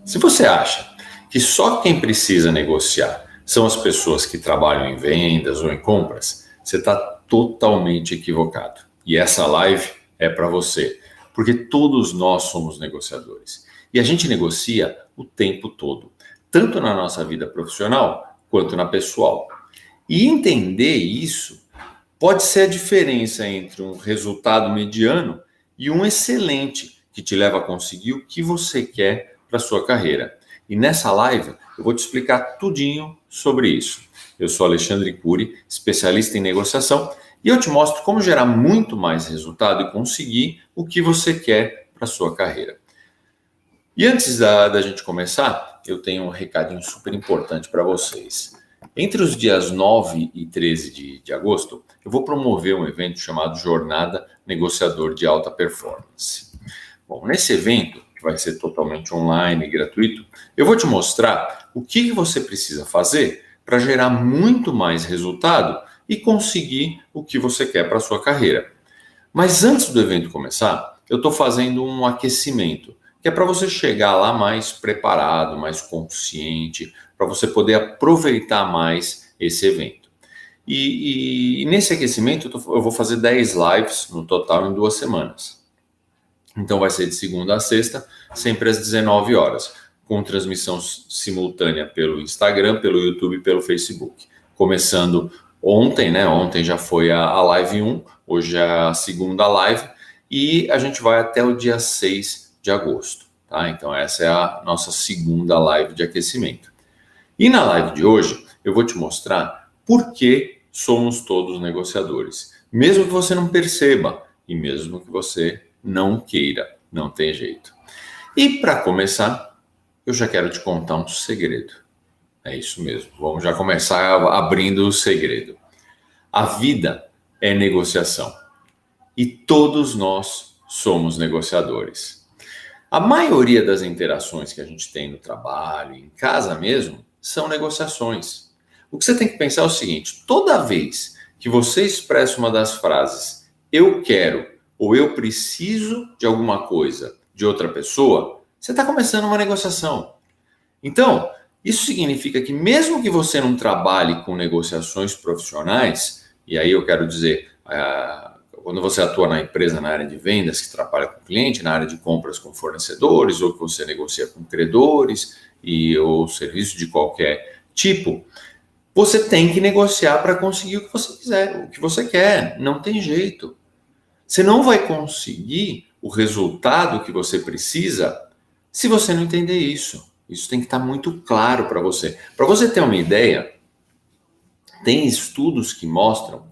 Se você acha que só quem precisa negociar são as pessoas que trabalham em vendas ou em compras, você está totalmente equivocado. E essa live é para você, porque todos nós somos negociadores. E a gente negocia o tempo todo, tanto na nossa vida profissional quanto na pessoal. E entender isso pode ser a diferença entre um resultado mediano e um excelente, que te leva a conseguir o que você quer para sua carreira. E nessa live eu vou te explicar tudinho sobre isso. Eu sou Alexandre Cury, especialista em negociação, e eu te mostro como gerar muito mais resultado e conseguir o que você quer para sua carreira. E antes da gente começar, eu tenho um recadinho super importante para vocês. Entre os dias 9 e 13 de agosto, eu vou promover um evento chamado Jornada Negociador de Alta Performance. Bom, nesse evento, que vai ser totalmente online e gratuito, eu vou te mostrar o que você precisa fazer para gerar muito mais resultado e conseguir o que você quer para a sua carreira. Mas antes do evento começar, eu estou fazendo um aquecimento, que é para você chegar lá mais preparado, mais consciente, para você poder aproveitar mais esse evento. E nesse aquecimento eu vou fazer 10 lives no total em 2 semanas. Então vai ser de segunda a sexta, sempre às 19 horas, com transmissão simultânea pelo Instagram, pelo YouTube e pelo Facebook. Começando ontem, né? Ontem já foi a live 1, hoje é a segunda live, e a gente vai até o dia 6 de agosto, tá? Então essa é a nossa segunda live de aquecimento. E na live de hoje eu vou te mostrar por que somos todos negociadores, mesmo que você não perceba e mesmo que você não queira, não tem jeito. E para começar, eu já quero te contar um segredo. É isso mesmo, vamos já começar abrindo o segredo. A vida é negociação e todos nós somos negociadores. A maioria das interações que a gente tem no trabalho, em casa mesmo, são negociações. O que você tem que pensar é o seguinte: toda vez que você expressa uma das frases eu quero ou eu preciso de alguma coisa de outra pessoa, você está começando uma negociação. Então, isso significa que mesmo que você não trabalhe com negociações profissionais, e aí eu quero dizer, quando você atua na empresa na área de vendas, que trabalha com cliente, na área de compras com fornecedores, ou que você negocia com credores, ou serviço de qualquer tipo, você tem que negociar para conseguir o que você quiser, o que você quer, não tem jeito. Você não vai conseguir o resultado que você precisa se você não entender isso. Isso tem que estar muito claro para você. Para você ter uma ideia, tem estudos que mostram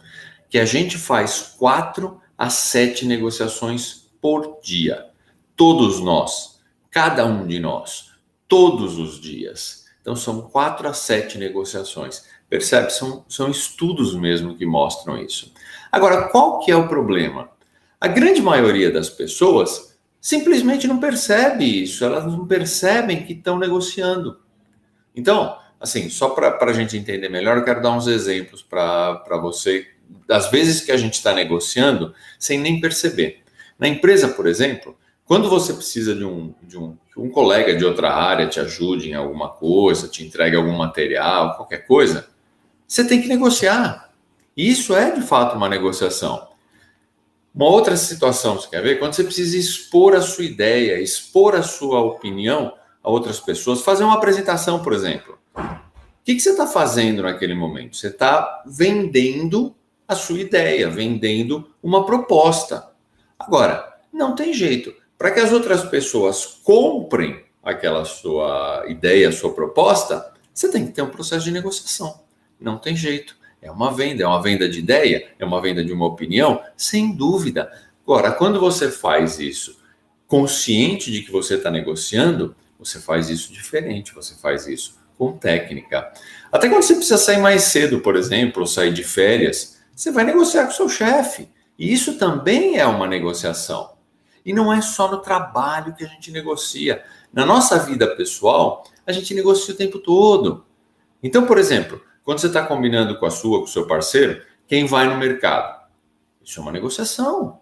que a gente faz 4 a 7 negociações por dia. Todos nós, cada um de nós, todos os dias. Então são 4 a 7 negociações. Percebe? São estudos mesmo que mostram isso. Agora, qual que é o problema? A grande maioria das pessoas simplesmente não percebe isso, elas não percebem que estão negociando. Então, assim, só para a gente entender melhor, eu quero dar uns exemplos para você, das vezes que a gente está negociando sem nem perceber. Na empresa, por exemplo, quando você precisa de um colega de outra área te ajude em alguma coisa, te entregue algum material, qualquer coisa, você tem que negociar. E isso é, de fato, uma negociação. Uma outra situação, você quer ver? Quando você precisa expor a sua ideia, expor a sua opinião a outras pessoas, fazer uma apresentação, por exemplo. O que você está fazendo naquele momento? Você está vendendo a sua ideia, vendendo uma proposta. Agora, não tem jeito. Para que as outras pessoas comprem aquela sua ideia, a sua proposta, você tem que ter um processo de negociação. Não tem jeito. É uma venda de ideia, é uma venda de uma opinião, sem dúvida. Agora, quando você faz isso consciente de que você está negociando, você faz isso diferente, você faz isso com técnica. Até quando você precisa sair mais cedo, por exemplo, ou sair de férias, você vai negociar com o seu chefe. E isso também é uma negociação. E não é só no trabalho que a gente negocia. Na nossa vida pessoal, a gente negocia o tempo todo. Então, por exemplo, quando você está combinando com o seu parceiro, quem vai no mercado? Isso é uma negociação.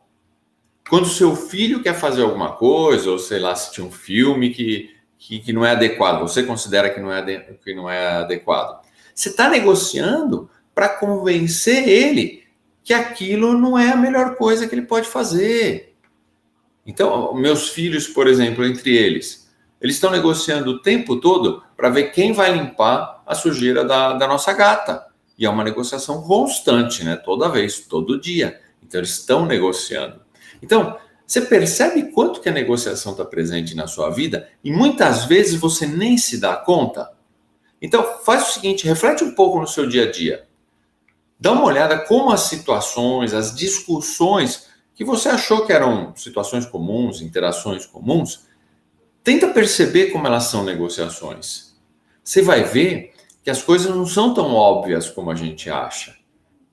Quando o seu filho quer fazer alguma coisa, ou sei lá, assistir um filme que que não é adequado, você considera que não é adequado. Você está negociando para convencer ele que aquilo não é a melhor coisa que ele pode fazer. Então, meus filhos, por exemplo, entre eles estão negociando o tempo todo para ver quem vai limpar a sujeira da nossa gata. E é uma negociação constante, né? Toda vez, todo dia. Então, eles estão negociando. Então, você percebe quanto que a negociação está presente na sua vida e muitas vezes você nem se dá conta? Então, faz o seguinte, reflete um pouco no seu dia a dia. Dá uma olhada como as situações, as discussões que você achou que eram situações comuns, interações comuns, tenta perceber como elas são negociações. Você vai ver que as coisas não são tão óbvias como a gente acha.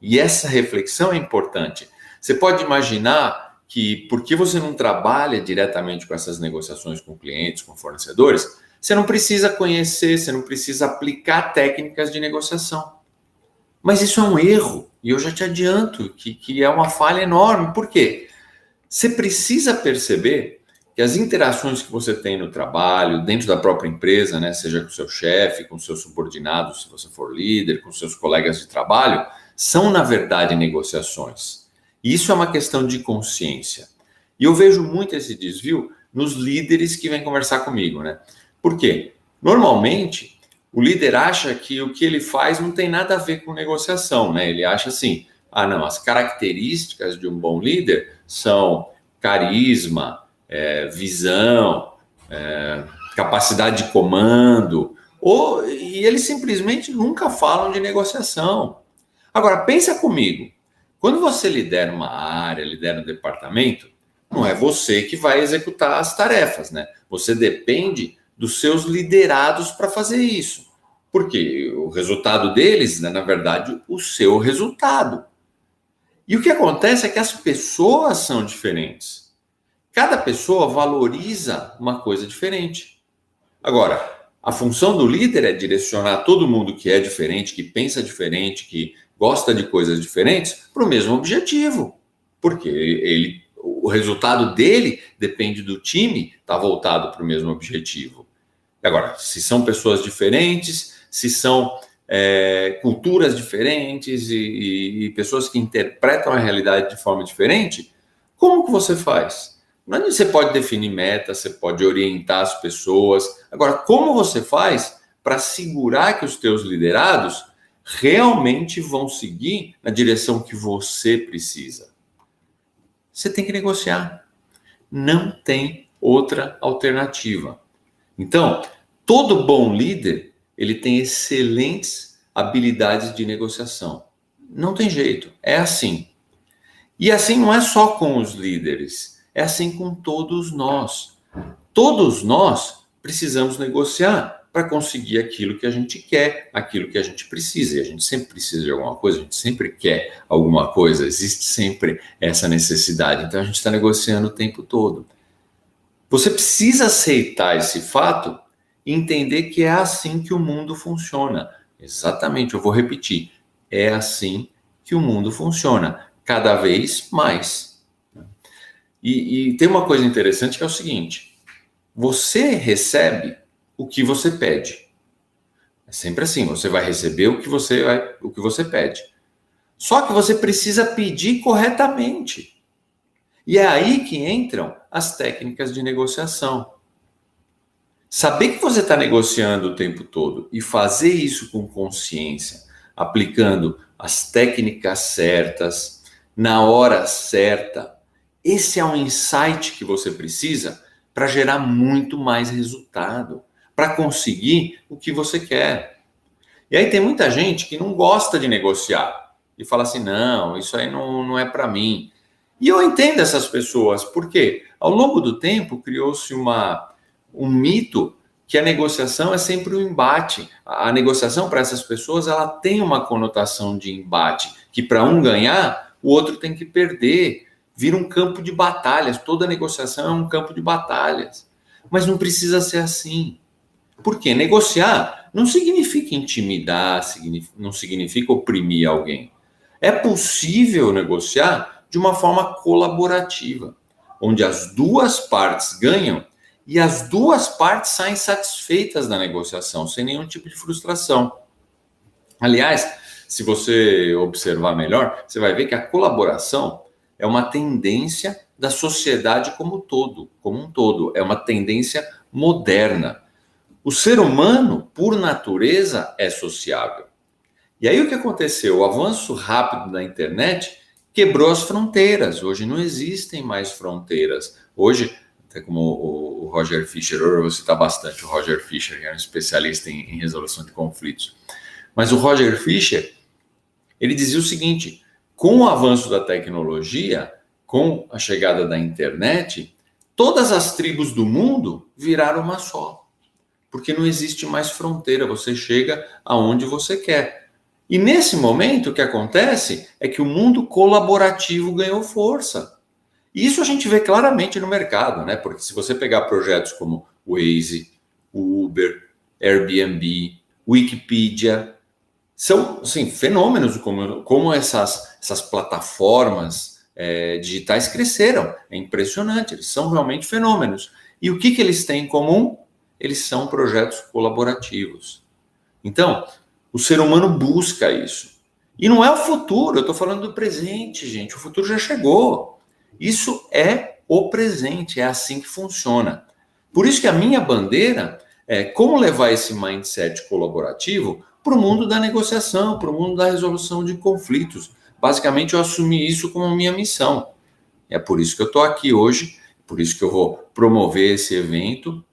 E essa reflexão é importante. Você pode imaginar que, porque você não trabalha diretamente com essas negociações com clientes, com fornecedores, você não precisa conhecer, você não precisa aplicar técnicas de negociação. Mas isso é um erro, e eu já te adianto que é uma falha enorme. Por quê? Você precisa perceber que as interações que você tem no trabalho, dentro da própria empresa, né, seja com o seu chefe, com seus subordinados, se você for líder, com seus colegas de trabalho, são, na verdade, negociações. E isso é uma questão de consciência. E eu vejo muito esse desvio nos líderes que vêm conversar comigo, né? Por quê? Normalmente, o líder acha que o que ele faz não tem nada a ver com negociação, né? Ele acha assim, não, as características de um bom líder são carisma, visão, capacidade de comando, e eles simplesmente nunca falam de negociação. Agora, pensa comigo, quando você lidera uma área, lidera um departamento, não é você que vai executar as tarefas, né? Você depende dos seus liderados para fazer isso. Porque o resultado deles, né, na verdade, o seu resultado. E o que acontece é que as pessoas são diferentes. Cada pessoa valoriza uma coisa diferente. Agora, a função do líder é direcionar todo mundo que é diferente, que pensa diferente, que gosta de coisas diferentes, para o mesmo objetivo. Porque o resultado dele depende do time estar voltado para o mesmo objetivo. Agora, se são pessoas diferentes, se são culturas diferentes e pessoas que interpretam a realidade de forma diferente, como que você faz? Você pode definir metas, você pode orientar as pessoas. Agora, como você faz para assegurar que os teus liderados realmente vão seguir na direção que você precisa? Você tem que negociar. Não tem outra alternativa. Então, todo bom líder, ele tem excelentes habilidades de negociação. Não tem jeito, é assim. E assim não é só com os líderes, é assim com todos nós. Todos nós precisamos negociar para conseguir aquilo que a gente quer, aquilo que a gente precisa. E a gente sempre precisa de alguma coisa, a gente sempre quer alguma coisa, existe sempre essa necessidade. Então a gente está negociando o tempo todo. Você precisa aceitar esse fato e entender que é assim que o mundo funciona. Exatamente, eu vou repetir. É assim que o mundo funciona, cada vez mais. E tem uma coisa interessante que é o seguinte: você recebe o que você pede. É sempre assim, você vai receber o que você pede. Só que você precisa pedir corretamente. E é aí que entram as técnicas de negociação. Saber que você está negociando o tempo todo e fazer isso com consciência, aplicando as técnicas certas, na hora certa, esse é um insight que você precisa para gerar muito mais resultado, para conseguir o que você quer. E aí tem muita gente que não gosta de negociar e fala assim, não, isso aí não é para mim. E eu entendo essas pessoas, porque ao longo do tempo criou-se um mito que a negociação é sempre um embate. A negociação para essas pessoas ela tem uma conotação de embate, que para um ganhar, o outro tem que perder. Vira um campo de batalhas, toda negociação é um campo de batalhas. Mas não precisa ser assim. Por quê? Negociar não significa intimidar, não significa oprimir alguém. É possível negociar de uma forma colaborativa, onde as duas partes ganham e as duas partes saem satisfeitas da negociação, sem nenhum tipo de frustração. Aliás, se você observar melhor, você vai ver que a colaboração é uma tendência da sociedade como um todo, é uma tendência moderna. O ser humano, por natureza, é sociável. E aí o que aconteceu? O avanço rápido da internet quebrou as fronteiras. Hoje não existem mais fronteiras. Hoje, até como o Roger Fisher, eu vou citar bastante o Roger Fisher, que é um especialista em resolução de conflitos. Mas o Roger Fisher, ele dizia o seguinte: com o avanço da tecnologia, com a chegada da internet, todas as tribos do mundo viraram uma só. Porque não existe mais fronteira, você chega aonde você quer. E nesse momento o que acontece é que o mundo colaborativo ganhou força. E isso a gente vê claramente no mercado, né? Porque se você pegar projetos como o Waze, o Uber, Airbnb, Wikipedia, são assim, fenômenos como essas plataformas digitais cresceram. É impressionante, eles são realmente fenômenos. E o que eles têm em comum? Eles são projetos colaborativos. Então, o ser humano busca isso. E não é o futuro, eu estou falando do presente, gente. O futuro já chegou. Isso é o presente, é assim que funciona. Por isso que a minha bandeira é como levar esse mindset colaborativo para o mundo da negociação, para o mundo da resolução de conflitos. Basicamente, eu assumi isso como minha missão. É por isso que eu estou aqui hoje, por isso que eu vou promover esse evento,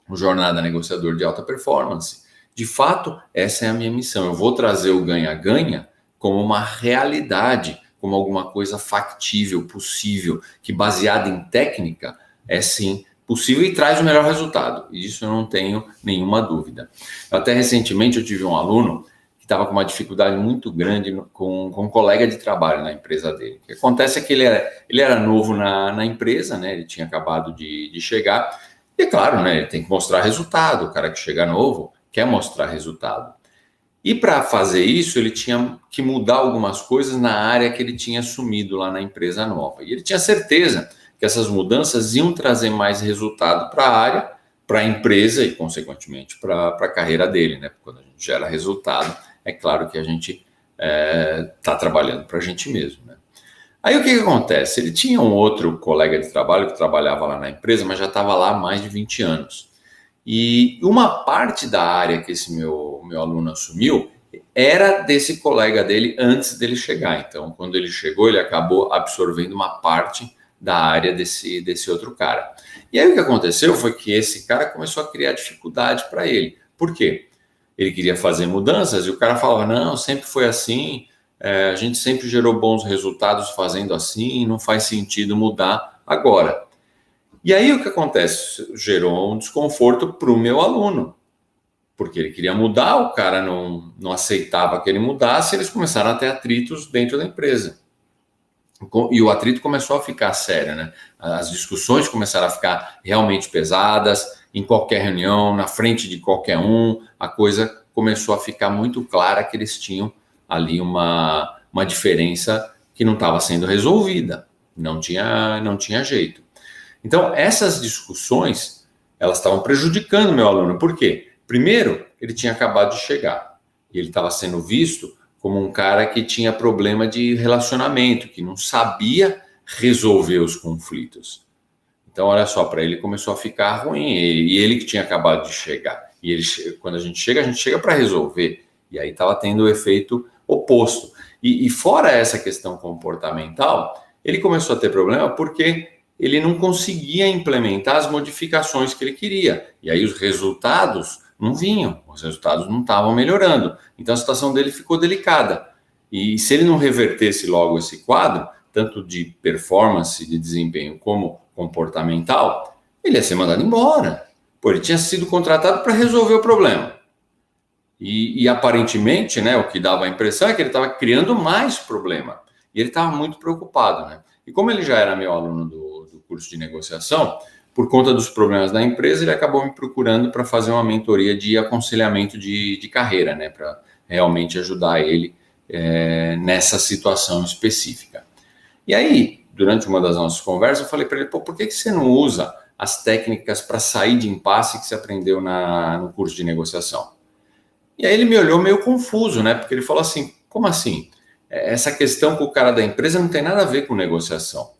o Jornada Negociador de Alta Performance. De fato, essa é a minha missão. Eu vou trazer o ganha-ganha como uma realidade, como alguma coisa factível, possível, que baseada em técnica é sim possível e traz o melhor resultado. E disso eu não tenho nenhuma dúvida. Até recentemente eu tive um aluno que estava com uma dificuldade muito grande com um colega de trabalho na empresa dele. O que acontece é que ele era novo na empresa, né? Ele tinha acabado de chegar. E é claro, né, ele tem que mostrar resultado. O cara que chega novo quer mostrar resultado. E para fazer isso, ele tinha que mudar algumas coisas na área que ele tinha assumido lá na empresa nova. E ele tinha certeza que essas mudanças iam trazer mais resultado para a área, para a empresa e, consequentemente, para a carreira dele. Né? Quando a gente gera resultado, é claro que a gente está trabalhando para a gente mesmo. Né? Aí o que acontece? Ele tinha um outro colega de trabalho que trabalhava lá na empresa, mas já estava lá há mais de 20 anos. E uma parte da área que esse meu aluno assumiu era desse colega dele antes dele chegar. Então, quando ele chegou, ele acabou absorvendo uma parte da área desse outro cara. E aí o que aconteceu foi que esse cara começou a criar dificuldade para ele. Por quê? Ele queria fazer mudanças e o cara falava, não, sempre foi assim, a gente sempre gerou bons resultados fazendo assim, não faz sentido mudar agora. E aí o que acontece? Gerou um desconforto para o meu aluno, porque ele queria mudar, o cara não aceitava que ele mudasse, eles começaram a ter atritos dentro da empresa. E o atrito começou a ficar sério, né? As discussões começaram a ficar realmente pesadas, em qualquer reunião, na frente de qualquer um, a coisa começou a ficar muito clara que eles tinham ali uma diferença que não estava sendo resolvida, não tinha jeito. Então, essas discussões, elas estavam prejudicando o meu aluno. Por quê? Primeiro, ele tinha acabado de chegar e ele estava sendo visto como um cara que tinha problema de relacionamento, que não sabia resolver os conflitos. Então, olha só, para ele começou a ficar ruim. E ele que tinha acabado de chegar. E ele, quando a gente chega para resolver. E aí estava tendo o efeito oposto. E fora essa questão comportamental, ele começou a ter problema porque ele não conseguia implementar as modificações que ele queria. E aí os resultados não vinham, os resultados não estavam melhorando. Então a situação dele ficou delicada. E se ele não revertesse logo esse quadro, tanto de performance, de desempenho, como comportamental, ele ia ser mandado embora. Pô, ele tinha sido contratado para resolver o problema. E aparentemente, né, o que dava a impressão é que ele estava criando mais problema. E ele estava muito preocupado, né? E como ele já era meu aluno do curso de negociação, por conta dos problemas da empresa, ele acabou me procurando para fazer uma mentoria de aconselhamento de carreira, né, para realmente ajudar ele nessa situação específica. E aí, durante uma das nossas conversas, eu falei para ele, pô, por que você não usa as técnicas para sair de impasse que você aprendeu no curso de negociação. E aí ele me olhou meio confuso, né? Porque ele falou assim, como assim? Essa questão com o cara da empresa não tem nada a ver com negociação.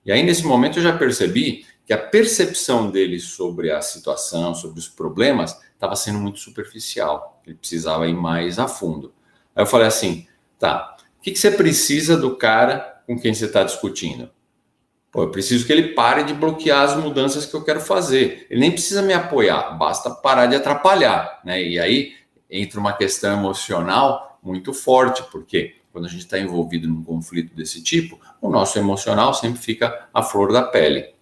E aí, nesse momento, eu já percebi que a percepção dele sobre a situação, sobre os problemas, estava sendo muito superficial. Ele precisava ir mais a fundo. Aí eu falei assim, tá, o que você precisa do cara com quem você está discutindo? Pô, eu preciso que ele pare de bloquear as mudanças que eu quero fazer. Ele nem precisa me apoiar, basta parar de atrapalhar, né? E aí entra uma questão emocional muito forte, porque quando a gente está envolvido num conflito desse tipo, o nosso emocional sempre fica à flor da pele.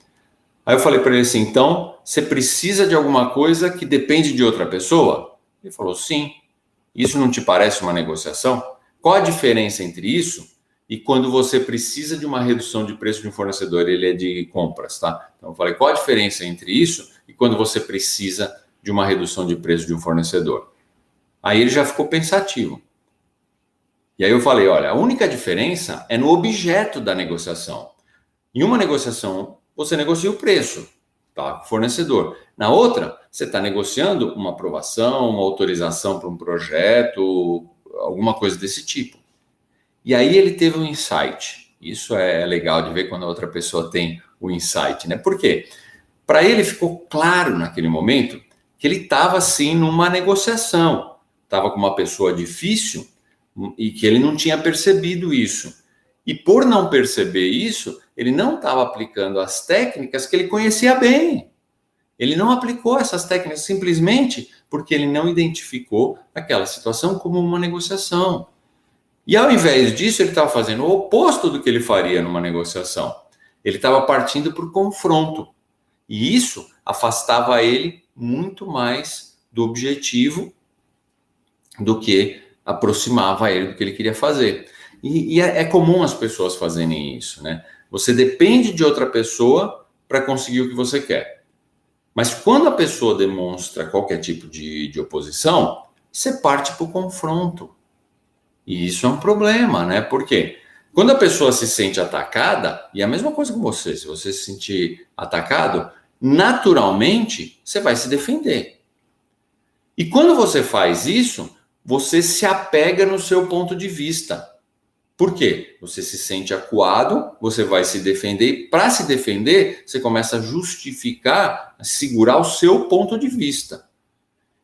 Aí eu falei para ele assim, então, você precisa de alguma coisa que depende de outra pessoa? Ele falou, sim. Isso não te parece uma negociação? Qual a diferença entre isso e quando você precisa de uma redução de preço de um fornecedor? Ele é de compras, tá? Então eu falei, qual a diferença entre isso e quando você precisa de uma redução de preço de um fornecedor? Aí ele já ficou pensativo. E aí eu falei, olha, a única diferença é no objeto da negociação. Em uma negociação, você negocia o preço, tá? Fornecedor. Na outra, você está negociando uma aprovação, uma autorização para um projeto, alguma coisa desse tipo. E aí ele teve um insight. Isso é legal de ver quando a outra pessoa tem o insight, né? Por quê? Para ele ficou claro naquele momento que ele estava, sim, numa negociação. Estava com uma pessoa difícil e que ele não tinha percebido isso. E por não perceber isso, ele não estava aplicando as técnicas que ele conhecia bem. Ele não aplicou essas técnicas simplesmente porque ele não identificou aquela situação como uma negociação. E ao invés disso, ele estava fazendo o oposto do que ele faria numa negociação. Ele estava partindo para o confronto. E isso afastava ele muito mais do objetivo do que aproximava ele do que ele queria fazer. E é comum as pessoas fazerem isso, né? Você depende de outra pessoa para conseguir o que você quer. Mas quando a pessoa demonstra qualquer tipo de oposição, você parte para o confronto. E isso é um problema, né? Por quê? Quando a pessoa se sente atacada, e é a mesma coisa com você, se você se sentir atacado, naturalmente você vai se defender. E quando você faz isso, você se apega no seu ponto de vista. Por quê? Você se sente acuado, você vai se defender, e para se defender, você começa a justificar, a segurar o seu ponto de vista.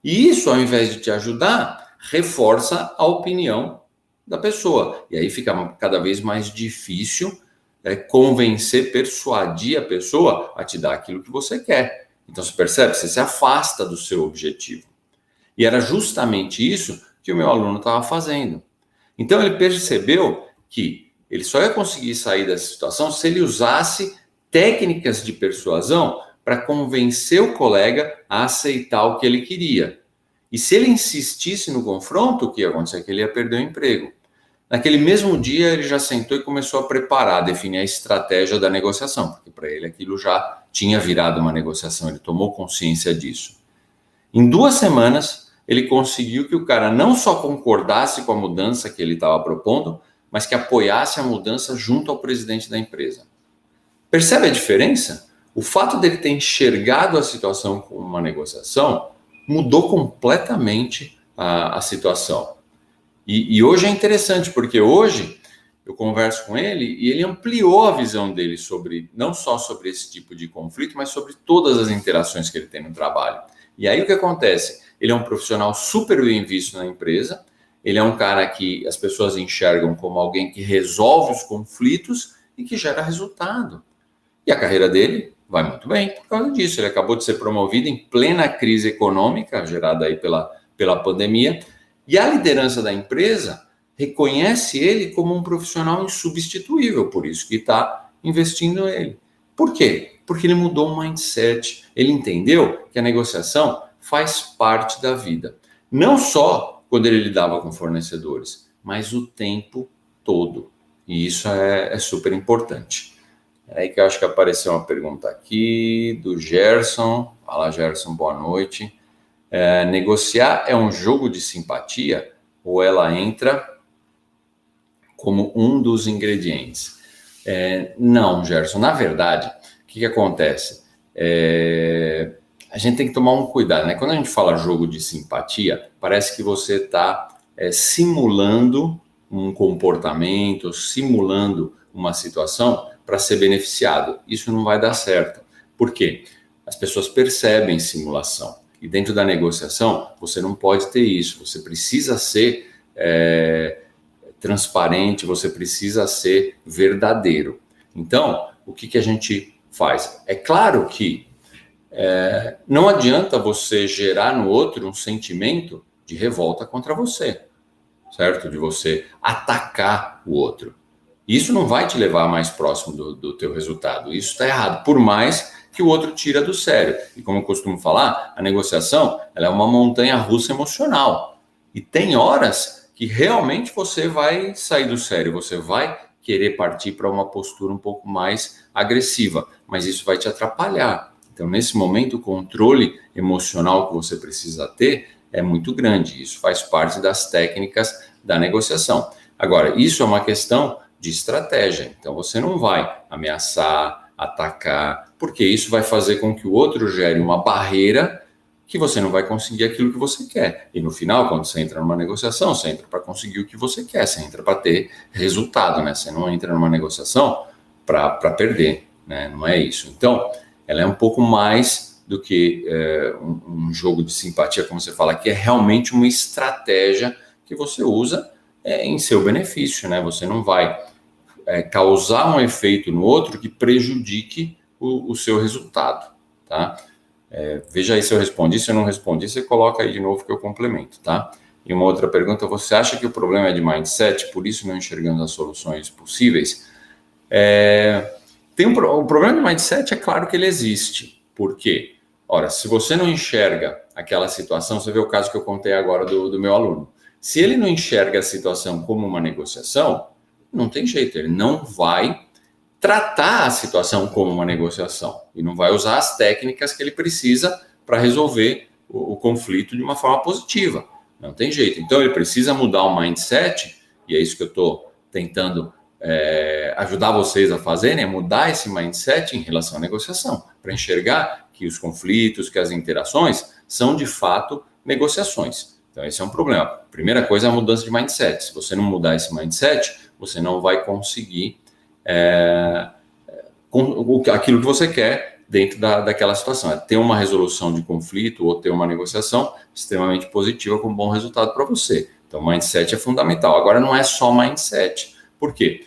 E isso, ao invés de te ajudar, reforça a opinião da pessoa. E aí fica cada vez mais difícil convencer, persuadir a pessoa a te dar aquilo que você quer. Então, você percebe? Você se afasta do seu objetivo. E era justamente isso que o meu aluno estava fazendo. Então, ele percebeu que ele só ia conseguir sair dessa situação se ele usasse técnicas de persuasão para convencer o colega a aceitar o que ele queria. E se ele insistisse no confronto, o que ia acontecer? Que ele ia perder o emprego. Naquele mesmo dia, ele já sentou e começou a preparar, definir a estratégia da negociação, porque para ele aquilo já tinha virado uma negociação, ele tomou consciência disso. Em 2 semanas, ele conseguiu que o cara não só concordasse com a mudança que ele estava propondo, mas que apoiasse a mudança junto ao presidente da empresa. Percebe a diferença? O fato dele ter enxergado a situação como uma negociação mudou completamente a situação. E hoje é interessante, porque hoje eu converso com ele e ele ampliou a visão dele sobre, não só sobre esse tipo de conflito, mas sobre todas as interações que ele tem no trabalho. E aí o que acontece? Ele é um profissional super bem visto na empresa, ele é um cara que as pessoas enxergam como alguém que resolve os conflitos e que gera resultado. E a carreira dele vai muito bem por causa disso. Ele acabou de ser promovido em plena crise econômica, gerada aí pela pandemia, e a liderança da empresa reconhece ele como um profissional insubstituível, por isso que está investindo nele. Por quê? Porque ele mudou o mindset. Ele entendeu que a negociação faz parte da vida. Não só quando ele lidava com fornecedores, mas o tempo todo. E isso é super importante. É aí que eu acho que apareceu uma pergunta aqui do Gerson. Fala, Gerson, boa noite. Negociar é um jogo de simpatia ou ela entra como um dos ingredientes? Não, Gerson. Na verdade, o que acontece? a gente tem que tomar um cuidado, né? Quando a gente fala jogo de simpatia, parece que você está simulando um comportamento, simulando uma situação para ser beneficiado. Isso não vai dar certo. Por quê? As pessoas percebem simulação. E dentro da negociação, você não pode ter isso. Você precisa ser transparente, você precisa ser verdadeiro. Então, o que a gente faz? É claro que não adianta você gerar no outro um sentimento de revolta contra você, certo? De você atacar o outro. Isso não vai te levar mais próximo do teu resultado. Isso está errado, por mais que o outro tira do sério. E como eu costumo falar, a negociação ela é uma montanha-russa emocional. E tem horas que realmente você vai sair do sério, você vai querer partir para uma postura um pouco mais agressiva, mas isso vai te atrapalhar. Então, nesse momento, o controle emocional que você precisa ter é muito grande. Isso faz parte das técnicas da negociação. Agora, isso é uma questão de estratégia. Então, você não vai ameaçar, atacar, porque isso vai fazer com que o outro gere uma barreira que você não vai conseguir aquilo que você quer. E no final, quando você entra numa negociação, você entra para conseguir o que você quer, você entra para ter resultado, né? Você não entra numa negociação para perder, né? Não é isso. Então, ela é um pouco mais do que um jogo de simpatia, como você fala, que é realmente uma estratégia que você usa em seu benefício, né? Você não vai causar um efeito no outro que prejudique o seu resultado, tá? Veja aí se eu respondi, se eu não respondi, você coloca aí de novo que eu complemento, tá? E uma outra pergunta, você acha que o problema é de mindset, por isso não enxergamos as soluções possíveis? O problema de mindset é claro que ele existe. Por quê? Ora, se você não enxerga aquela situação, você vê o caso que eu contei agora do meu aluno. Se ele não enxerga a situação como uma negociação, não tem jeito, ele não vai tratar a situação como uma negociação e não vai usar as técnicas que ele precisa para resolver o conflito de uma forma positiva. Não tem jeito. Então, ele precisa mudar o mindset, e é isso que eu estou tentando ajudar vocês a fazerem, é mudar esse mindset em relação à negociação, para enxergar que os conflitos, que as interações são de fato negociações. Então, esse é um problema. A primeira coisa é a mudança de mindset. Se você não mudar esse mindset, você não vai conseguir aquilo que você quer dentro daquela situação. É ter uma resolução de conflito ou ter uma negociação extremamente positiva com um bom resultado para você. Então, mindset é fundamental. Agora, não é só mindset. Por quê?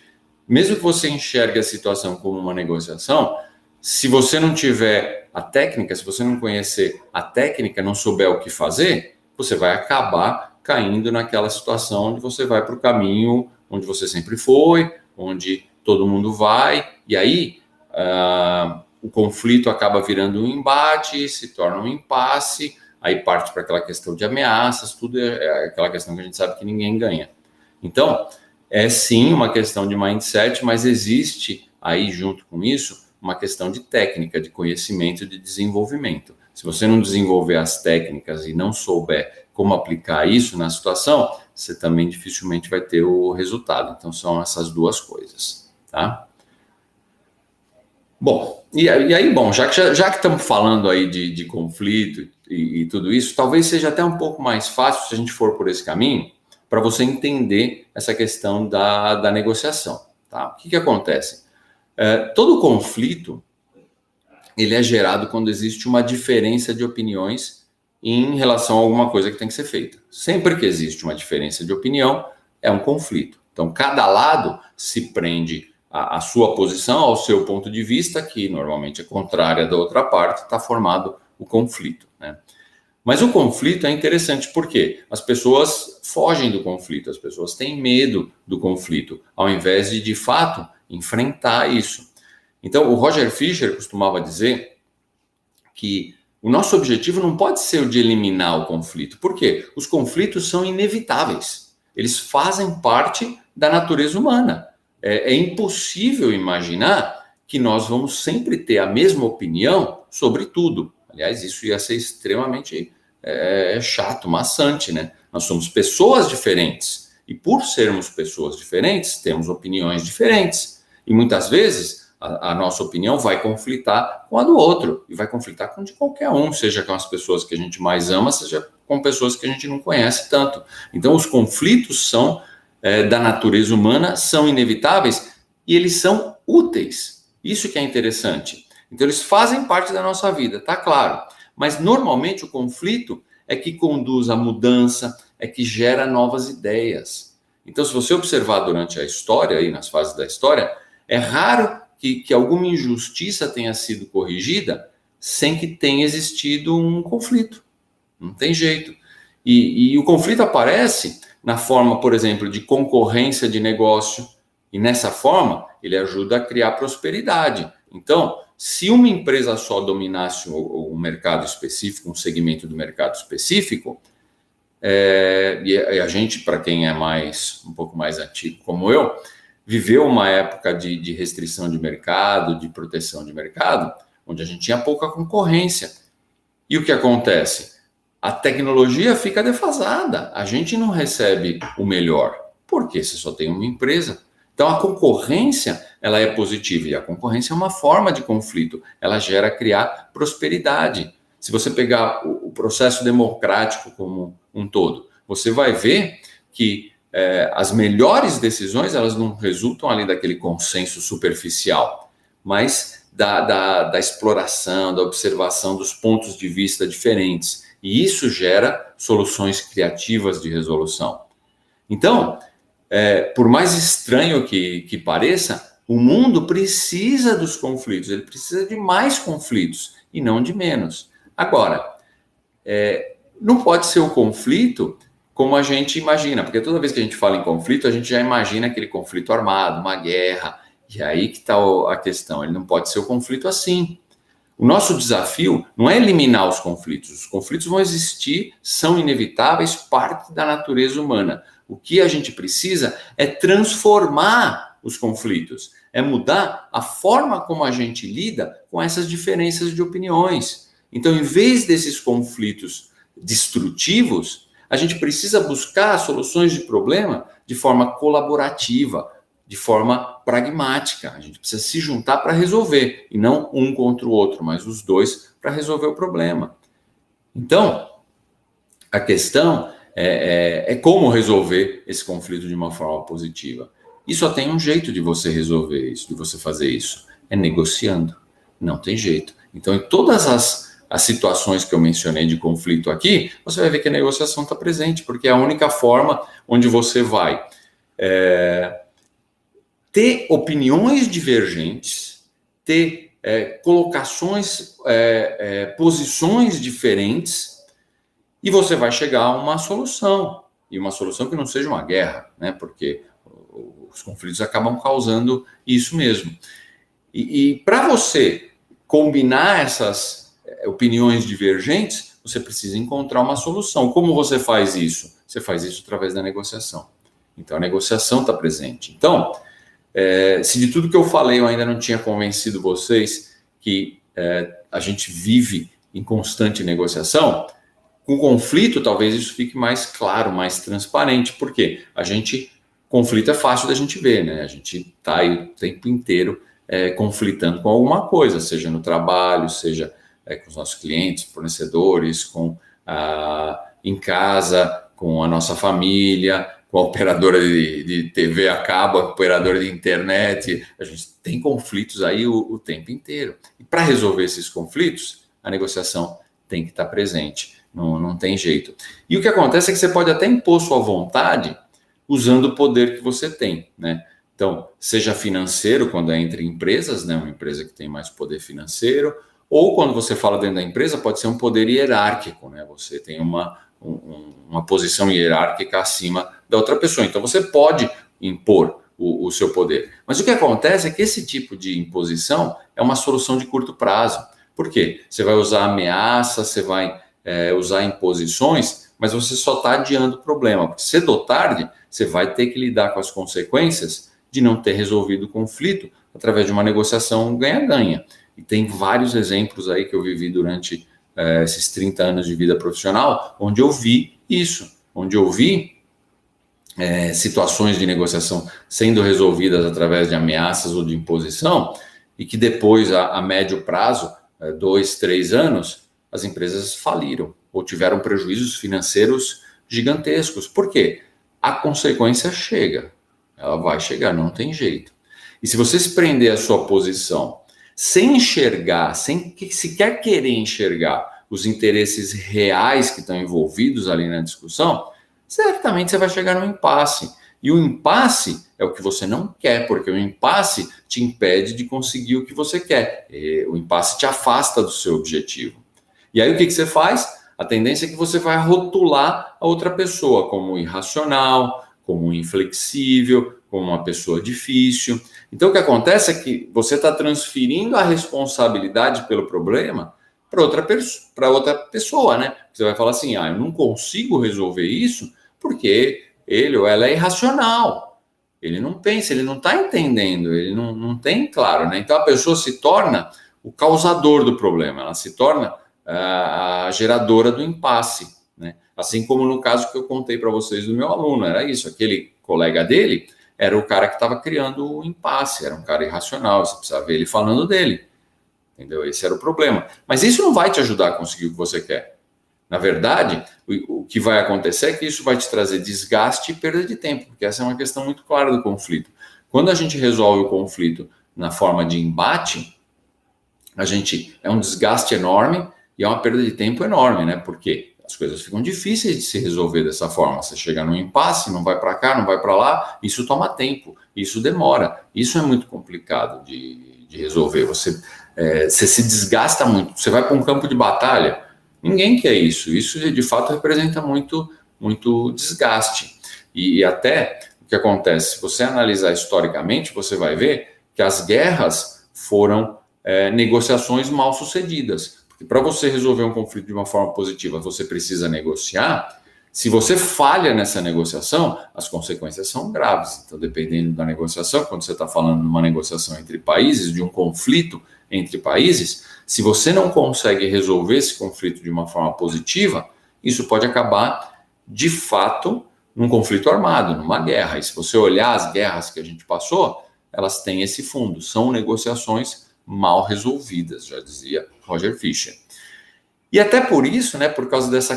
Mesmo que você enxergue a situação como uma negociação, se você não tiver a técnica, se você não conhecer a técnica, não souber o que fazer, você vai acabar caindo naquela situação onde você vai para o caminho onde você sempre foi, onde todo mundo vai, e aí o conflito acaba virando um embate, se torna um impasse, aí parte para aquela questão de ameaças, tudo é aquela questão que a gente sabe que ninguém ganha. Então, é sim uma questão de mindset, mas existe aí junto com isso uma questão de técnica, de conhecimento, de desenvolvimento. Se você não desenvolver as técnicas e não souber como aplicar isso na situação, você também dificilmente vai ter o resultado. Então, são essas duas coisas, tá? Bom, e aí, já que estamos falando aí de conflito e tudo isso, talvez seja até um pouco mais fácil se a gente for por esse caminho, para você entender essa questão da negociação, tá? O que acontece? Todo conflito, ele é gerado quando existe uma diferença de opiniões em relação a alguma coisa que tem que ser feita. Sempre que existe uma diferença de opinião, é um conflito. Então, cada lado se prende à sua posição, ao seu ponto de vista, que normalmente é contrária da outra parte, está formado o conflito, né? Mas o conflito é interessante porque as pessoas fogem do conflito, as pessoas têm medo do conflito, ao invés de fato, enfrentar isso. Então, o Roger Fisher costumava dizer que o nosso objetivo não pode ser o de eliminar o conflito. Por quê? Os conflitos são inevitáveis. Eles fazem parte da natureza humana. É impossível imaginar que nós vamos sempre ter a mesma opinião sobre tudo. Aliás, isso ia ser extremamente chato, maçante, né? Nós somos pessoas diferentes. E por sermos pessoas diferentes, temos opiniões diferentes. E muitas vezes A nossa opinião vai conflitar com a do outro, e vai conflitar com de qualquer um, seja com as pessoas que a gente mais ama, seja com pessoas que a gente não conhece tanto. Então, os conflitos são da natureza humana, são inevitáveis, e eles são úteis. Isso que é interessante. Então, eles fazem parte da nossa vida, tá claro. Mas, normalmente, o conflito é que conduz à mudança, é que gera novas ideias. Então, se você observar durante a história, aí nas fases da história, é raro que alguma injustiça tenha sido corrigida sem que tenha existido um conflito. Não tem jeito. E o conflito aparece na forma, por exemplo, de concorrência de negócio, e nessa forma ele ajuda a criar prosperidade. Então, se uma empresa só dominasse um mercado específico, um segmento do mercado específico, e a gente, para quem é um pouco mais antigo como eu, viveu uma época de restrição de mercado, de proteção de mercado, onde a gente tinha pouca concorrência. E o que acontece? A tecnologia fica defasada, a gente não recebe o melhor, porque você só tem uma empresa. Então, a concorrência, ela é positiva, e a concorrência é uma forma de conflito, ela gera criar prosperidade. Se você pegar o processo democrático como um todo, você vai ver que as melhores decisões, elas não resultam ali daquele consenso superficial, mas da exploração, da observação dos pontos de vista diferentes. E isso gera soluções criativas de resolução. Então, por mais estranho que pareça, o mundo precisa dos conflitos, ele precisa de mais conflitos e não de menos. Agora, não pode ser o conflito como a gente imagina, porque toda vez que a gente fala em conflito, a gente já imagina aquele conflito armado, uma guerra, e aí que está a questão, ele não pode ser o conflito assim. O nosso desafio não é eliminar os conflitos vão existir, são inevitáveis, parte da natureza humana. O que a gente precisa é transformar os conflitos, é mudar a forma como a gente lida com essas diferenças de opiniões. Então, em vez desses conflitos destrutivos, a gente precisa buscar soluções de problema de forma colaborativa, de forma pragmática. A gente precisa se juntar para resolver, e não um contra o outro, mas os dois para resolver o problema. Então, a questão é como resolver esse conflito de uma forma positiva. E só tem um jeito de você resolver isso, de você fazer isso, é negociando. Não tem jeito. Então, em todas as situações que eu mencionei de conflito aqui, você vai ver que a negociação está presente, porque é a única forma onde você vai ter opiniões divergentes, ter colocações, posições diferentes, e você vai chegar a uma solução, e uma solução que não seja uma guerra, né? Porque os conflitos acabam causando isso mesmo. E para você combinar essas opiniões divergentes, você precisa encontrar uma solução. Como você faz isso? Você faz isso através da negociação. Então, a negociação está presente. Então, se de tudo que eu falei eu ainda não tinha convencido vocês que a gente vive em constante negociação, com conflito talvez isso fique mais claro, mais transparente. Por quê? Conflito é fácil da gente ver, né? A gente está aí o tempo inteiro conflitando com alguma coisa, seja no trabalho, seja com os nossos clientes, fornecedores, em casa, com a nossa família, com a operadora de TV a cabo, a operadora de internet. A gente tem conflitos aí o tempo inteiro. E para resolver esses conflitos, a negociação tem que estar presente. Não tem jeito. E o que acontece é que você pode até impor sua vontade usando o poder que você tem, né? Então, seja financeiro, quando é entre empresas, né? Uma empresa que tem mais poder financeiro, ou quando você fala dentro da empresa, pode ser um poder hierárquico, né? Você tem uma posição hierárquica acima da outra pessoa. Então, você pode impor o seu poder. Mas o que acontece é que esse tipo de imposição é uma solução de curto prazo. Por quê? Você vai usar ameaça, você vai usar imposições, mas você só está adiando o problema. Porque cedo ou tarde, você vai ter que lidar com as consequências de não ter resolvido o conflito através de uma negociação ganha-ganha. E tem vários exemplos aí que eu vivi durante esses 30 anos de vida profissional, onde eu vi isso, onde eu vi situações de negociação sendo resolvidas através de ameaças ou de imposição, e que depois, a médio prazo, 2, 3 anos, as empresas faliram ou tiveram prejuízos financeiros gigantescos. Por quê? A consequência chega, ela vai chegar, não tem jeito. E se você se prender à sua posição sem enxergar, sem sequer querer enxergar os interesses reais que estão envolvidos ali na discussão, certamente você vai chegar no impasse. E o impasse é o que você não quer, porque o impasse te impede de conseguir o que você quer. O impasse te afasta do seu objetivo. E aí o que você faz? A tendência é que você vai rotular a outra pessoa como irracional, como inflexível, como uma pessoa difícil. Então o que acontece é que você está transferindo a responsabilidade pelo problema para outra pessoa, né? Você vai falar assim, eu não consigo resolver isso porque ele ou ela é irracional. Ele não pensa, ele não está entendendo, ele não tem claro, né? Então a pessoa se torna o causador do problema, ela se torna a geradora do impasse, né? Assim como no caso que eu contei para vocês do meu aluno, era isso, aquele colega dele era o cara que estava criando o impasse, era um cara irracional, você precisava ver ele falando dele, entendeu? Esse era o problema. Mas isso não vai te ajudar a conseguir o que você quer. Na verdade, o que vai acontecer é que isso vai te trazer desgaste e perda de tempo, porque essa é uma questão muito clara do conflito. Quando a gente resolve o conflito na forma de embate, é um desgaste enorme e é uma perda de tempo enorme, né? Porque as coisas ficam difíceis de se resolver dessa forma. Você chega num impasse, não vai para cá, não vai para lá, isso toma tempo, isso demora. Isso é muito complicado de resolver. Você se desgasta muito. Você vai para um campo de batalha, ninguém quer isso. Isso, de fato, representa muito, muito desgaste. E até o que acontece, se você analisar historicamente, você vai ver que as guerras foram negociações mal sucedidas. Porque para você resolver um conflito de uma forma positiva, você precisa negociar. Se você falha nessa negociação, as consequências são graves. Então, dependendo da negociação, quando você está falando de uma negociação entre países, de um conflito entre países, se você não consegue resolver esse conflito de uma forma positiva, isso pode acabar, de fato, num conflito armado, numa guerra. E se você olhar as guerras que a gente passou, elas têm esse fundo, são negociações mal resolvidas, já dizia Roger Fisher. E até por isso, né, por causa dessa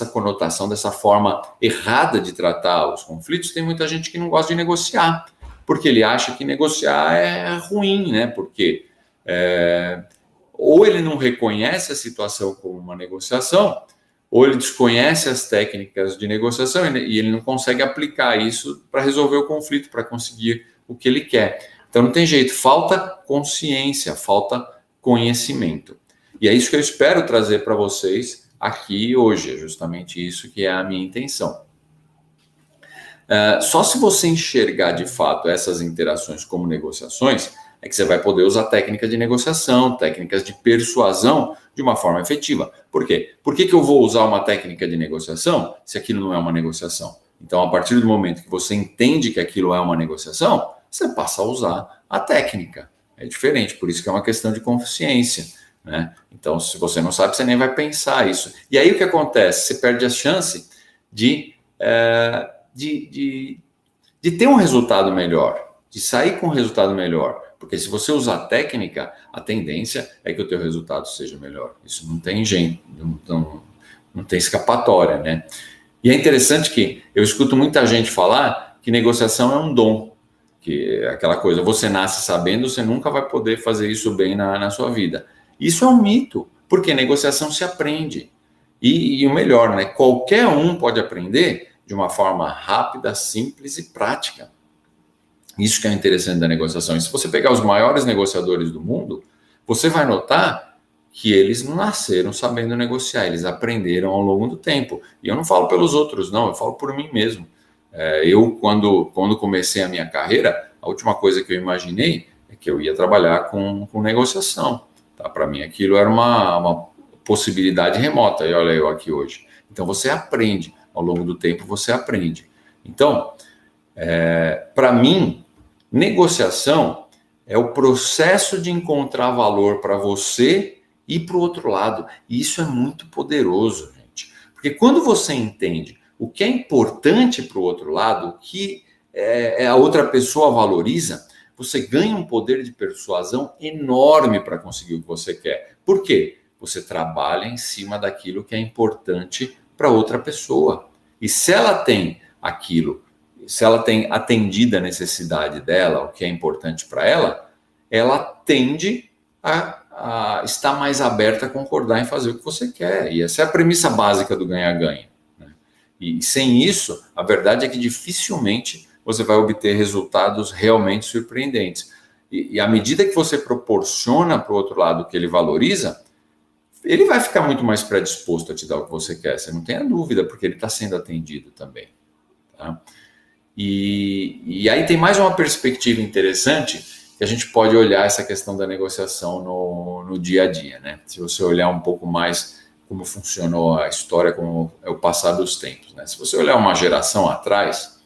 conotação, dessa forma errada de tratar os conflitos, tem muita gente que não gosta de negociar, porque ele acha que negociar é ruim, né? Porque ou ele não reconhece a situação como uma negociação, ou ele desconhece as técnicas de negociação e ele não consegue aplicar isso para resolver o conflito, para conseguir o que ele quer. Então não tem jeito, falta consciência, falta conhecimento. E é isso que eu espero trazer para vocês aqui hoje, é justamente isso que é a minha intenção. Só se você enxergar de fato essas interações como negociações, é que você vai poder usar técnicas de negociação, técnicas de persuasão de uma forma efetiva. Por quê? Por que eu vou usar uma técnica de negociação se aquilo não é uma negociação? Então, a partir do momento que você entende que aquilo é uma negociação, você passa a usar a técnica. É diferente, por isso que é uma questão de consciência, né? Então, se você não sabe, você nem vai pensar isso. E aí o que acontece? Você perde a chance de ter um resultado melhor, de sair com um resultado melhor. Porque se você usar técnica, a tendência é que o teu resultado seja melhor. Isso não tem jeito, não tem escapatória, né? E é interessante que eu escuto muita gente falar que negociação é um dom. Que é aquela coisa, você nasce sabendo, você nunca vai poder fazer isso bem na sua vida. Isso é um mito, porque negociação se aprende. E o melhor, né? Qualquer um pode aprender de uma forma rápida, simples e prática. Isso que é interessante da negociação. E se você pegar os maiores negociadores do mundo, você vai notar que eles não nasceram sabendo negociar, eles aprenderam ao longo do tempo. E eu não falo pelos outros, não, eu falo por mim mesmo. Eu, quando comecei a minha carreira, a última coisa que eu imaginei é que eu ia trabalhar com negociação. Tá? Para mim, aquilo era uma possibilidade remota, e olha eu aqui hoje. Então, você aprende, ao longo do tempo, você aprende. Então, para mim, negociação é o processo de encontrar valor para você e para o outro lado. E isso é muito poderoso, gente. Porque quando você entende o que é importante para o outro lado, o que a outra pessoa valoriza, você ganha um poder de persuasão enorme para conseguir o que você quer. Por quê? Você trabalha em cima daquilo que é importante para outra pessoa. E se ela tem aquilo, se ela tem atendido a necessidade dela, o que é importante para ela, ela tende a estar mais aberta a concordar em fazer o que você quer. E essa é a premissa básica do ganha-ganha, né? E sem isso, a verdade é que dificilmente você vai obter resultados realmente surpreendentes. E à medida que você proporciona para o outro lado o que ele valoriza, ele vai ficar muito mais predisposto a te dar o que você quer, você não tenha dúvida, porque ele está sendo atendido também. Tá? E aí tem mais uma perspectiva interessante, que a gente pode olhar essa questão da negociação no dia a dia, né? Se você olhar um pouco mais como funcionou a história, como é o passar dos tempos, né? Se você olhar uma geração atrás,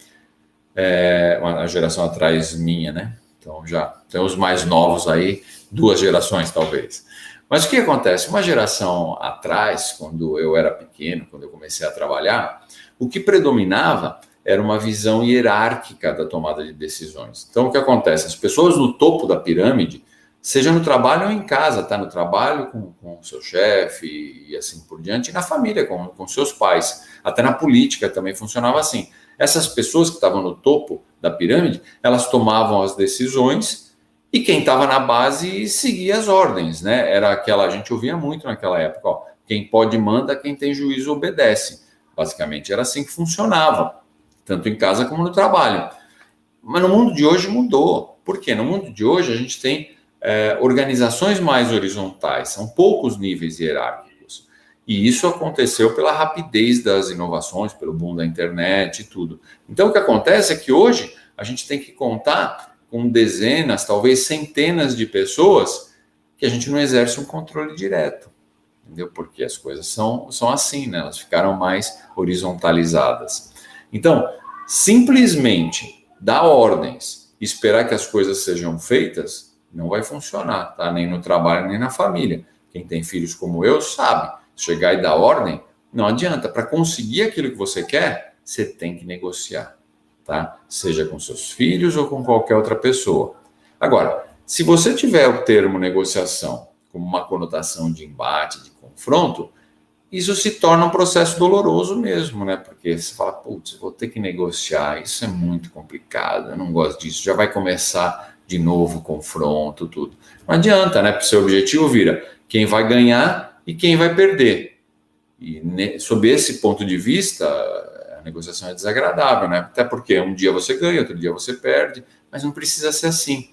uma geração atrás minha, né? Então já tem os mais novos aí, 2 gerações talvez. Mas o que acontece? Uma geração atrás, quando eu era pequeno, quando eu comecei a trabalhar, o que predominava era uma visão hierárquica da tomada de decisões. Então, o que acontece? As pessoas no topo da pirâmide, seja no trabalho ou em casa, tá? No trabalho com o seu chefe e assim por diante, e na família, com seus pais. Até na política também funcionava assim. Essas pessoas que estavam no topo da pirâmide, elas tomavam as decisões e quem estava na base seguia as ordens, né? Era aquela, a gente ouvia muito naquela época, ó, quem pode manda, quem tem juízo obedece. Basicamente era assim que funcionava, tanto em casa como no trabalho. Mas no mundo de hoje mudou. Por quê? No mundo de hoje a gente tem organizações mais horizontais, são poucos níveis hierárquicos. E isso aconteceu pela rapidez das inovações, pelo boom da internet e tudo. Então o que acontece é que hoje a gente tem que contar com dezenas, talvez centenas de pessoas que a gente não exerce um controle direto, entendeu? Porque as coisas são assim, né? Elas ficaram mais horizontalizadas. Então, simplesmente dar ordens, esperar que as coisas sejam feitas, não vai funcionar, tá? Nem no trabalho, nem na família. Quem tem filhos como eu sabe, chegar e dar ordem, não adianta. Para conseguir aquilo que você quer, você tem que negociar. Tá? Seja com seus filhos ou com qualquer outra pessoa. Agora, se você tiver o termo negociação como uma conotação de embate, de confronto, isso se torna um processo doloroso mesmo, né? Porque você fala, putz, vou ter que negociar, isso é muito complicado, eu não gosto disso, já vai começar de novo o confronto, tudo. Não adianta, né? Porque o seu objetivo vira quem vai ganhar e quem vai perder. E sob esse ponto de vista, a negociação é desagradável, né? Até porque um dia você ganha, outro dia você perde, mas não precisa ser assim.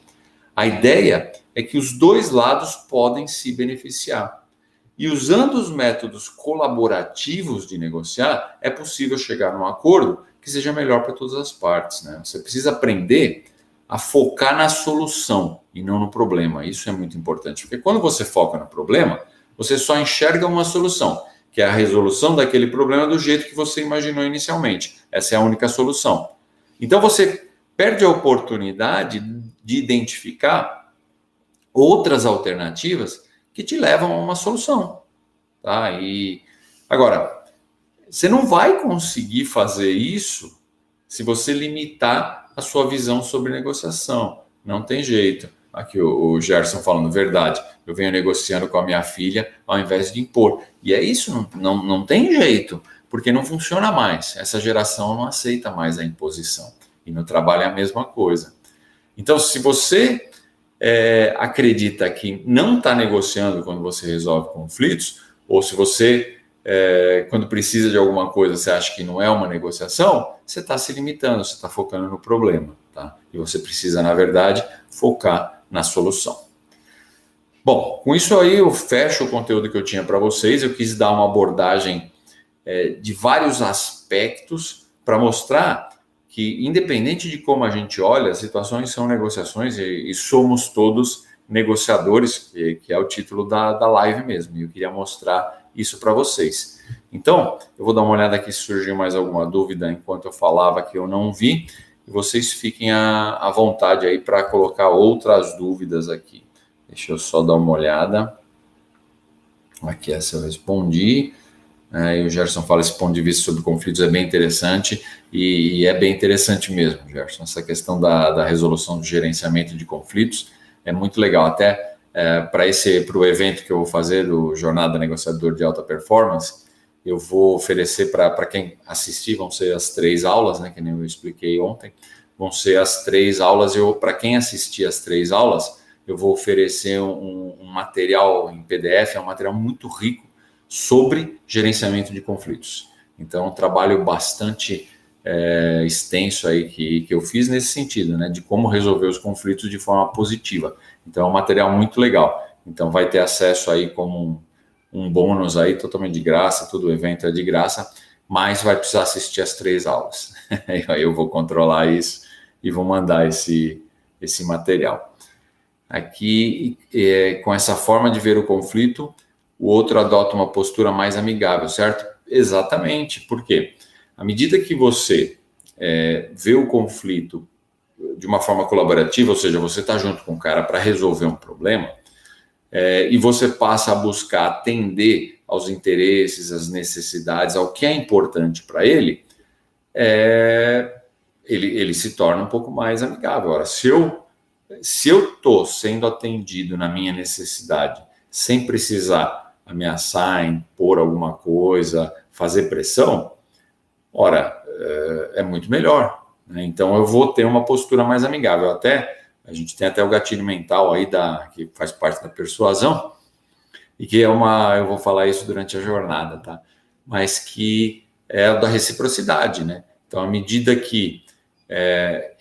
A ideia é que os dois lados podem se beneficiar. E usando os métodos colaborativos de negociar, é possível chegar num acordo que seja melhor para todas as partes, né? Você precisa aprender a focar na solução e não no problema. Isso é muito importante, porque quando você foca no problema, você só enxerga uma solução, que é a resolução daquele problema do jeito que você imaginou inicialmente. Essa é a única solução. Então você perde a oportunidade de identificar outras alternativas que te levam a uma solução. Tá? E agora, você não vai conseguir fazer isso se você limitar a sua visão sobre negociação. Não tem jeito. Aqui o Gerson falando verdade. Eu venho negociando com a minha filha ao invés de impor. E é isso, não tem jeito, porque não funciona mais. Essa geração não aceita mais a imposição. E no trabalho é a mesma coisa. Então, se você acredita que não está negociando quando você resolve conflitos, ou se você, quando precisa de alguma coisa, você acha que não é uma negociação, você está se limitando, você está focando no problema. Tá? E você precisa, na verdade, focar na solução. Bom, com isso aí eu fecho o conteúdo que eu tinha para vocês. Eu quis dar uma abordagem de vários aspectos para mostrar que, independente de como a gente olha, as situações são negociações e somos todos negociadores, que é o título da live mesmo. E eu queria mostrar isso para vocês. Então, eu vou dar uma olhada aqui se surgiu mais alguma dúvida enquanto eu falava que eu não vi. E vocês fiquem à vontade aí para colocar outras dúvidas aqui. Deixa eu só dar uma olhada. Aqui essa eu respondi. E o Gerson fala esse ponto de vista sobre conflitos é bem interessante, e é bem interessante mesmo, Gerson. Essa questão da resolução do gerenciamento de conflitos é muito legal. Até para o evento que eu vou fazer do Jornada Negociador de Alta Performance, eu vou oferecer para quem assistir, vão ser as 3 aulas, né, que nem eu expliquei ontem, vão ser as 3 aulas. Para quem assistir as 3 aulas, eu vou oferecer um material em PDF, é um material muito rico sobre gerenciamento de conflitos. Então, um trabalho bastante extenso aí que eu fiz nesse sentido, né, de como resolver os conflitos de forma positiva. Então, é um material muito legal. Então, vai ter acesso aí como um bônus aí, totalmente de graça, todo o evento é de graça, mas vai precisar assistir as 3 aulas. Aí eu vou controlar isso e vou mandar esse material. Aqui, com essa forma de ver o conflito, o outro adota uma postura mais amigável, certo? Exatamente. Por quê? À medida que você vê o conflito de uma forma colaborativa, ou seja, você está junto com o cara para resolver um problema, e você passa a buscar atender aos interesses, às necessidades, ao que é importante para ele, ele se torna um pouco mais amigável. Agora, se eu estou sendo atendido na minha necessidade, sem precisar ameaçar, impor alguma coisa, fazer pressão, é muito melhor, né? Então eu vou ter uma postura mais amigável. A gente tem até o gatilho mental aí que faz parte da persuasão, e que eu vou falar isso durante a jornada, tá? Mas que é o da reciprocidade, né? Então, à medida que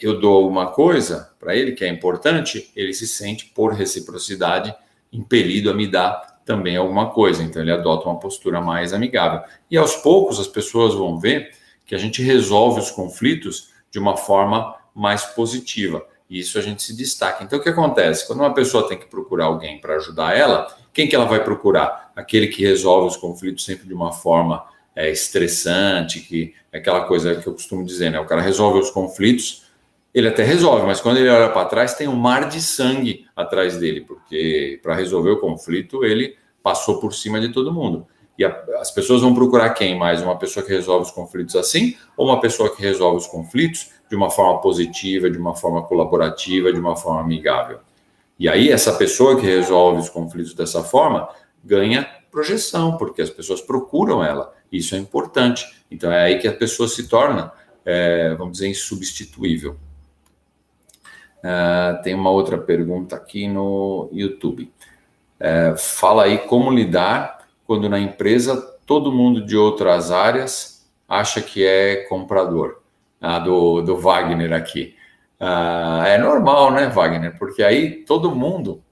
eu dou alguma coisa para ele que é importante, ele se sente, por reciprocidade, impelido a me dar também alguma coisa. Então, ele adota uma postura mais amigável. E aos poucos as pessoas vão ver que a gente resolve os conflitos de uma forma mais positiva. E isso a gente se destaca. Então, o que acontece? Quando uma pessoa tem que procurar alguém para ajudar ela, quem que ela vai procurar? Aquele que resolve os conflitos sempre de uma forma estressante, que é aquela coisa que eu costumo dizer, né? O cara resolve os conflitos, ele até resolve, mas quando ele olha para trás, tem um mar de sangue atrás dele, porque para resolver o conflito, ele passou por cima de todo mundo. E as pessoas vão procurar quem mais? Uma pessoa que resolve os conflitos assim, ou uma pessoa que resolve os conflitos de uma forma positiva, de uma forma colaborativa, de uma forma amigável? E aí, essa pessoa que resolve os conflitos dessa forma ganha projeção, porque as pessoas procuram ela. Isso é importante. Então, é aí que a pessoa se torna, vamos dizer, insubstituível. Tem uma outra pergunta aqui no YouTube. Fala aí como lidar quando na empresa todo mundo de outras áreas acha que é comprador. Do Wagner aqui. É normal, né, Wagner? Porque aí todo mundo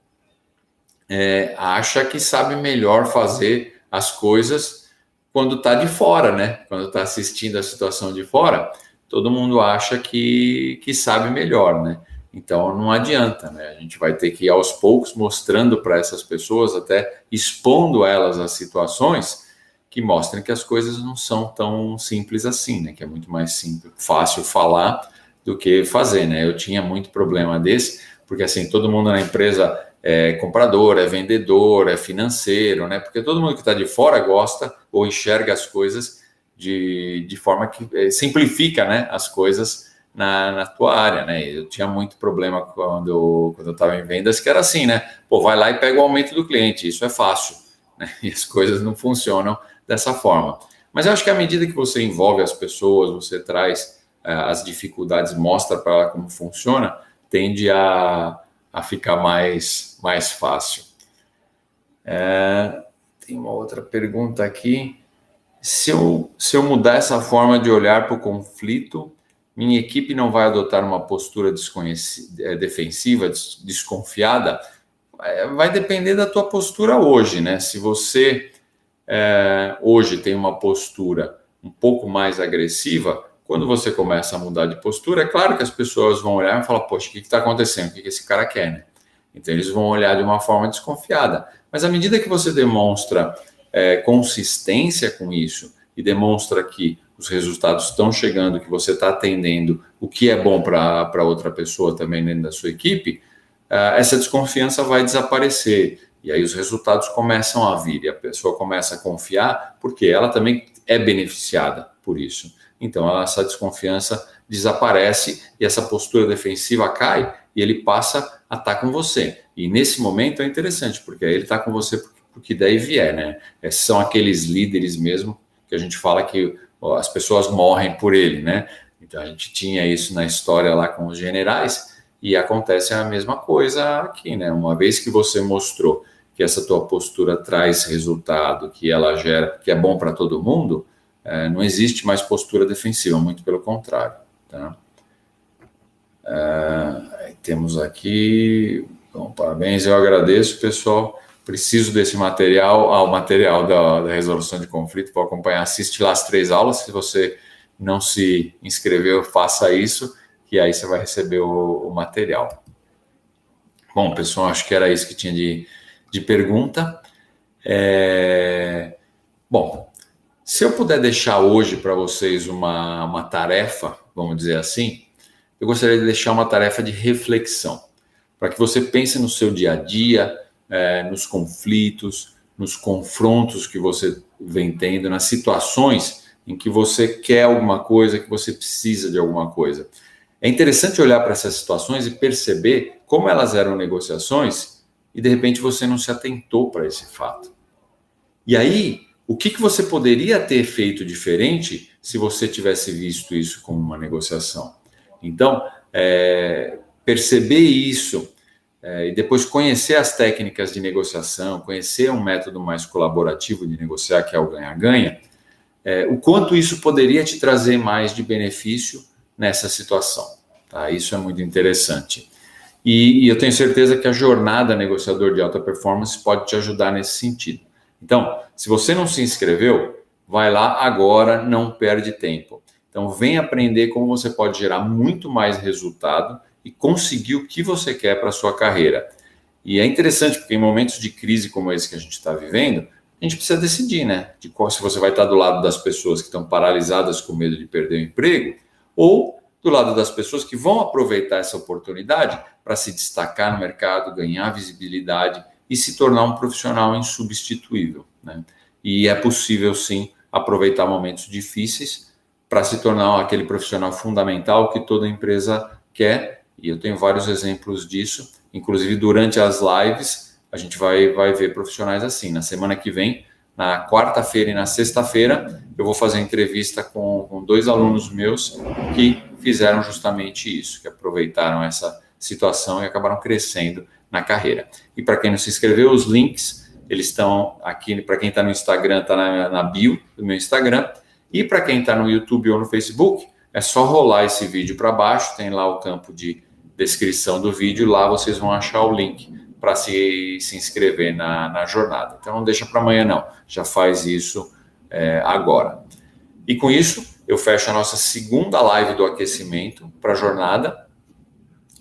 acha que sabe melhor fazer as coisas quando está de fora, né? Quando está assistindo a situação de fora, todo mundo acha que sabe melhor, né? Então não adianta, né? A gente vai ter que ir aos poucos mostrando para essas pessoas, até expondo elas às situações que mostrem que as coisas não são tão simples assim, né? Que é muito mais simples, fácil falar do que fazer, né? Eu tinha muito problema desse, porque assim, todo mundo na empresa é comprador, é vendedor, é financeiro, né? Porque todo mundo que está de fora gosta ou enxerga as coisas de forma que simplifica, né, as coisas na tua área, né? Eu tinha muito problema quando eu estava em vendas, que era assim, né? Pô, vai lá e pega o aumento do cliente, isso é fácil, né? E as coisas não funcionam dessa forma. Mas eu acho que à medida que você envolve as pessoas, você traz as dificuldades, mostra para ela como funciona, tende a ficar mais fácil. Tem uma outra pergunta aqui. Se eu mudar essa forma de olhar para o conflito, minha equipe não vai adotar uma postura defensiva, desconfiada? Vai depender da tua postura hoje, né? Se você hoje tem uma postura um pouco mais agressiva, quando você começa a mudar de postura, é claro que as pessoas vão olhar e falar, poxa, o que está acontecendo? O que esse cara quer, né? Então, eles vão olhar de uma forma desconfiada. Mas à medida que você demonstra consistência com isso e demonstra que os resultados estão chegando, que você está atendendo o que é bom para outra pessoa também dentro da sua equipe, essa desconfiança vai desaparecer. E aí os resultados começam a vir e a pessoa começa a confiar porque ela também é beneficiada por isso. Então essa desconfiança desaparece e essa postura defensiva cai e ele passa a estar com você. E nesse momento é interessante, porque aí ele está com você porque daí vier, né? São aqueles líderes mesmo que a gente fala que as pessoas morrem por ele, né? Então a gente tinha isso na história lá com os generais e acontece a mesma coisa aqui, né? Uma vez que você mostrou que essa tua postura traz resultado, que ela gera, que é bom para todo mundo, não existe mais postura defensiva, muito pelo contrário, tá? Temos aqui, bom, parabéns, eu agradeço, pessoal. Preciso desse material, o material da resolução de conflito para acompanhar. Assiste lá as 3 aulas. Se você não se inscreveu, faça isso, que aí você vai receber o material. Bom, pessoal, acho que era isso que tinha de pergunta. Bom, se eu puder deixar hoje para vocês uma tarefa, vamos dizer assim, eu gostaria de deixar uma tarefa de reflexão, para que você pense no seu dia a dia, nos conflitos, nos confrontos que você vem tendo, nas situações em que você quer alguma coisa, que você precisa de alguma coisa. É interessante olhar para essas situações e perceber como elas eram negociações e, de repente, você não se atentou para esse fato. E aí, o que você poderia ter feito diferente se você tivesse visto isso como uma negociação? Então, perceber isso e depois conhecer as técnicas de negociação, conhecer um método mais colaborativo de negociar, que é o ganha-ganha, o quanto isso poderia te trazer mais de benefício nessa situação. Tá? Isso é muito interessante. E eu tenho certeza que a jornada negociador de alta performance pode te ajudar nesse sentido. Então, se você não se inscreveu, vai lá agora, não perde tempo. Então, vem aprender como você pode gerar muito mais resultado e conseguir o que você quer para a sua carreira. E é interessante, porque em momentos de crise como esse que a gente está vivendo, a gente precisa decidir, né? Se você vai estar do lado das pessoas que estão paralisadas com medo de perder o emprego, ou do lado das pessoas que vão aproveitar essa oportunidade para se destacar no mercado, ganhar visibilidade e se tornar um profissional insubstituível, né? E é possível, sim, aproveitar momentos difíceis para se tornar aquele profissional fundamental que toda empresa quer. E eu tenho vários exemplos disso, inclusive durante as lives, a gente vai ver profissionais assim. Na semana que vem, na quarta-feira e na sexta-feira, eu vou fazer entrevista com 2 alunos meus que fizeram justamente isso, que aproveitaram essa situação e acabaram crescendo na carreira. E para quem não se inscreveu, os links, eles estão aqui, para quem está no Instagram, está na bio do meu Instagram, e para quem está no YouTube ou no Facebook, é só rolar esse vídeo para baixo, tem lá o campo de descrição do vídeo, lá vocês vão achar o link para se inscrever na jornada. Então não deixa para amanhã não, já faz isso agora. E com isso, eu fecho a nossa segunda live do aquecimento para a jornada,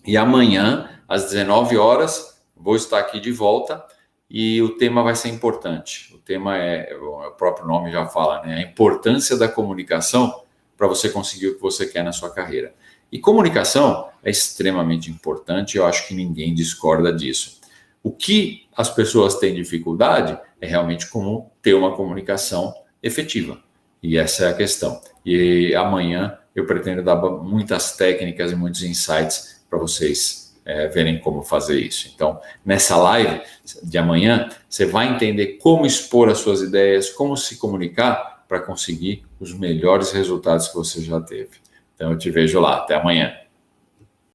e amanhã, às 19 horas, vou estar aqui de volta, e o tema vai ser importante. O tema o próprio nome já fala, né? A importância da comunicação para você conseguir o que você quer na sua carreira. E comunicação é extremamente importante, eu acho que ninguém discorda disso. O que as pessoas têm dificuldade é realmente como ter uma comunicação efetiva. E essa é a questão. E amanhã eu pretendo dar muitas técnicas e muitos insights para vocês verem como fazer isso. Então, nessa live de amanhã, você vai entender como expor as suas ideias, como se comunicar para conseguir os melhores resultados que você já teve. Então, eu te vejo lá. Até amanhã.